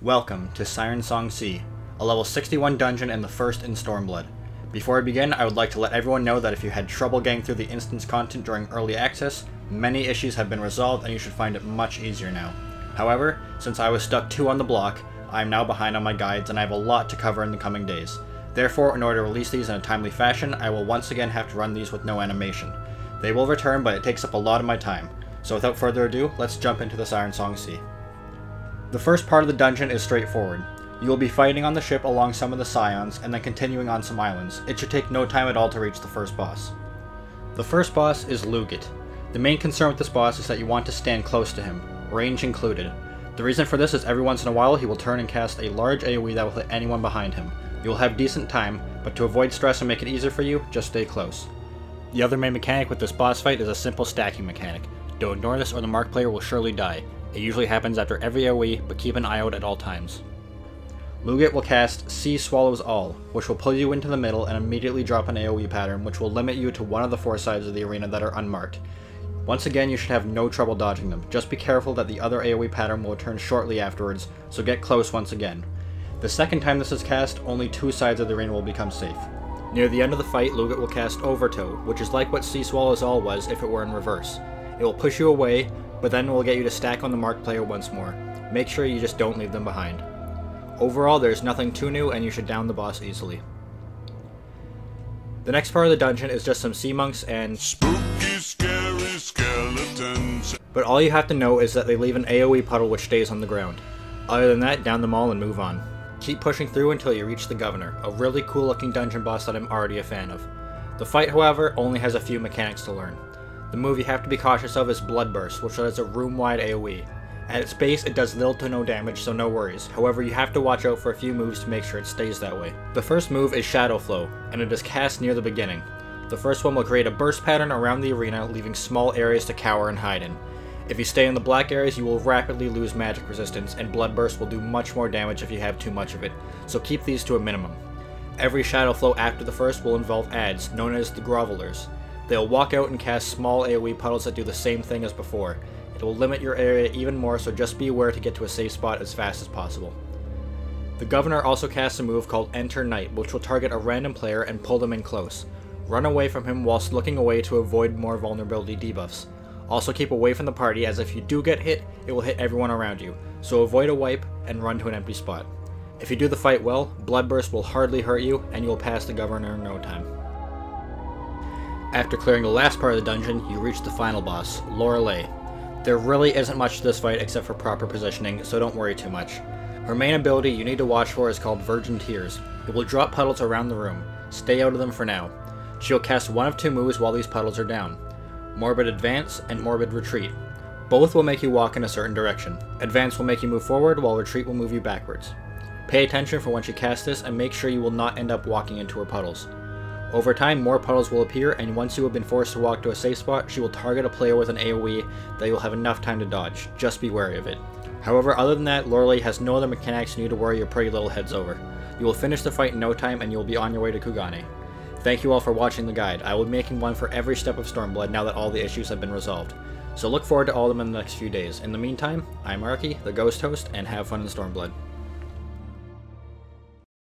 Welcome to Sirensong C, a level 61 dungeon and the first in Stormblood. Before I begin, I would like to let everyone know that if you had trouble getting through the instance content during early access, many issues have been resolved and you should find it much easier now. However, since I was stuck 2 on the block, I am now behind on my guides and I have a lot to cover in the coming days. Therefore, in order to release these in a timely fashion, I will once again have to run these with no animation. They will return, but it takes up a lot of my time. So without further ado, let's jump into the Sirensong C. The first part of the dungeon is straightforward. You will be fighting on the ship along some of the Scions, and then continuing on some islands. It should take no time at all to reach the first boss. The first boss is Lugat. The main concern with this boss is that you want to stand close to him, range included. The reason for this is every once in a while he will turn and cast a large AoE that will hit anyone behind him. You will have decent time, but to avoid stress and make it easier for you, just stay close. The other main mechanic with this boss fight is a simple stacking mechanic. Don't ignore this or the mark player will surely die. It usually happens after every AoE, but keep an eye out at all times. Lugat will cast Sea Swallows All, which will pull you into the middle and immediately drop an AoE pattern which will limit you to one of the 4 sides of the arena that are unmarked. Once again, you should have no trouble dodging them. Just be careful that the other AoE pattern will return shortly afterwards, so get close once again. The second time this is cast, only 2 sides of the arena will become safe. Near the end of the fight, Lugat will cast Overtow, which is like what Sea Swallows All was if it were in reverse. It will push you away, but then it will get you to stack on the marked player once more. Make sure you just don't leave them behind. Overall, there's nothing too new and you should down the boss easily. The next part of the dungeon is just some sea monks and spooky, scary skeletons. But all you have to know is that they leave an AoE puddle which stays on the ground. Other than that, down them all and move on. Keep pushing through until you reach the Governor, a really cool looking dungeon boss that I'm already a fan of. The fight, however, only has a few mechanics to learn. The move you have to be cautious of is Bloodburst, which does a room-wide AoE. At its base, it does little to no damage, so no worries. However, you have to watch out for a few moves to make sure it stays that way. The first move is Shadow Flow, and it is cast near the beginning. The first one will create a burst pattern around the arena, leaving small areas to cower and hide in. If you stay in the black areas, you will rapidly lose magic resistance, and Bloodburst will do much more damage if you have too much of it, so keep these to a minimum. Every Shadow Flow after the first will involve adds, known as the Grovelers. They will walk out and cast small AoE puddles that do the same thing as before. It will limit your area even more, so just be aware to get to a safe spot as fast as possible. The Governor also casts a move called Enter Night, which will target a random player and pull them in close. Run away from him whilst looking away to avoid more vulnerability debuffs. Also keep away from the party, as if you do get hit, it will hit everyone around you, so avoid a wipe and run to an empty spot. If you do the fight well, Bloodburst will hardly hurt you and you will pass the Governor in no time. After clearing the last part of the dungeon, you reach the final boss, Lorelei. There really isn't much to this fight except for proper positioning, so don't worry too much. Her main ability you need to watch for is called Virgin Tears. It will drop puddles around the room. Stay out of them for now. She'll cast one of 2 moves while these puddles are down. Morbid Advance and Morbid Retreat. Both will make you walk in a certain direction. Advance will make you move forward, while Retreat will move you backwards. Pay attention for when she casts this and make sure you will not end up walking into her puddles. Over time, more puddles will appear, and once you have been forced to walk to a safe spot, she will target a player with an AoE that you'll have enough time to dodge. Just be wary of it. However, other than that, Lorelei has no other mechanics you need to worry your pretty little heads over. You will finish the fight in no time, and you will be on your way to Kugane. Thank you all for watching the guide. I will be making one for every step of Stormblood now that all the issues have been resolved. So look forward to all of them in the next few days. In the meantime, I'm Arky, the Ghost Host, and have fun in Stormblood.